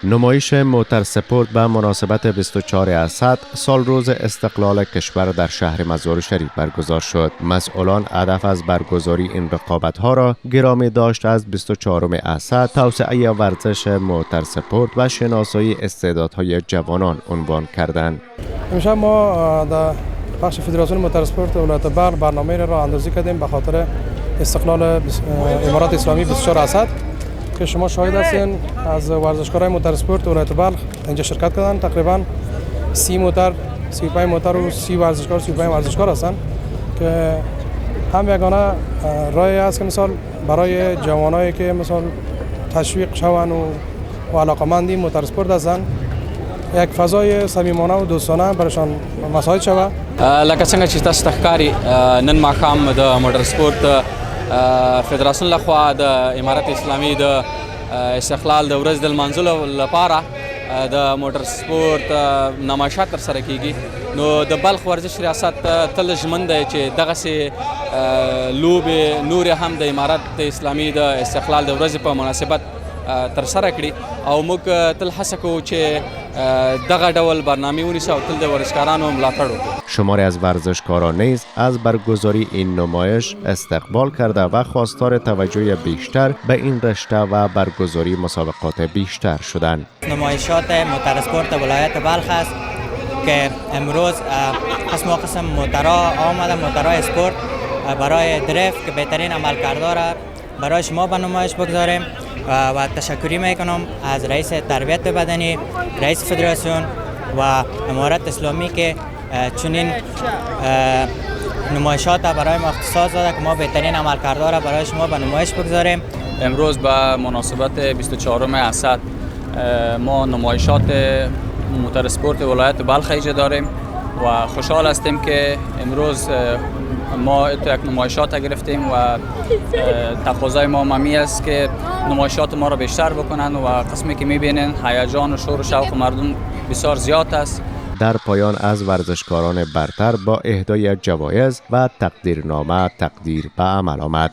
نمایش موتر سپورت به مناسبت 24 اسد سال روز استقلال کشور در شهر مزار شریف برگزار شد. مسئولان هدف از برگزاری این رقابت‌ها را گرامی داشت از 24 اسد توسعه ورزش موتر سپورت و شناسایی استعدادهای جوانان عنوان کردند. امشب ما در بخش فدراسیون موتر سپورت ولایت بلخ برنامه را اندازی کردیم به خاطر استقلال امارات اسلامی 24 اسد که شما شاهد هستین. از ورزشکارای موتر سپورت ولایت بلخ اینجا شرکت کردن. تقریبا 30 موتر، 35 موتر و 30 ورزشکار، 35 ورزشکار هستن که هم یگانه راهی است که مثلا برای جوانایی که مثلا تشویق شون و علاقمندی موتر سپورت هستن یک فضای صمیمانه و دوستانه برایشان مساعد شود. لکه څنګه چې تاسو ته ښکاري نن ماښام د موټر سپورت فدراسیون لخوا د امارت اسلامي د استقلال د ورځ د لمانځلو لپاره د موټر سپورت نمایشات ترسره کیږي. نو د بلخ ورزش ریاست تل ژمن دی چې دغسې لوبې نورې هم د امارت اسلامي د استقلال د ورځې په مناسبت ترسره کړي او موږ تل هڅه کوو چې دغه ډول برنامه ونیسو او تل د ورزشکارانو ملاتړ وکړو. شماری از ورزشکاران نیز از برگزاری این نمایش استقبال کرده و خواستار توجه بیشتر به این رشته و برگزاری مسابقات بیشتر شدند. نمایشات موتر سپورت ولایت بلخ است که امروز قسم موترها آمده، موترهای سپورت برای دریفت که بهترین عملکردها را برای شما به نمایش بگذاریم و تشکری میکنم از رئیس تربیت بدنی، رئیس فدراسیون و امارت اسلامی که چنین نمایشات برای ما اختصاص داده که ما بهترین عملکردها را برای شما به نمایش بگذاریم. امروز به مناسبت 24 اسد ما نمایشات موتر سپورت ولایت بلخ ایجا داریم و خوشحال هستیم که امروز ما یک نمایشات گرفتیم و تقاضای ما ممی است که نمایشات ما را بیشتر بکنن و قسمی که میبینین هیجان و شور و شوق مردم بسیار زیاد است. در پایان از ورزشکاران برتر با اهدای جوایز و تقدیرنامه تقدیر به عمل آمد.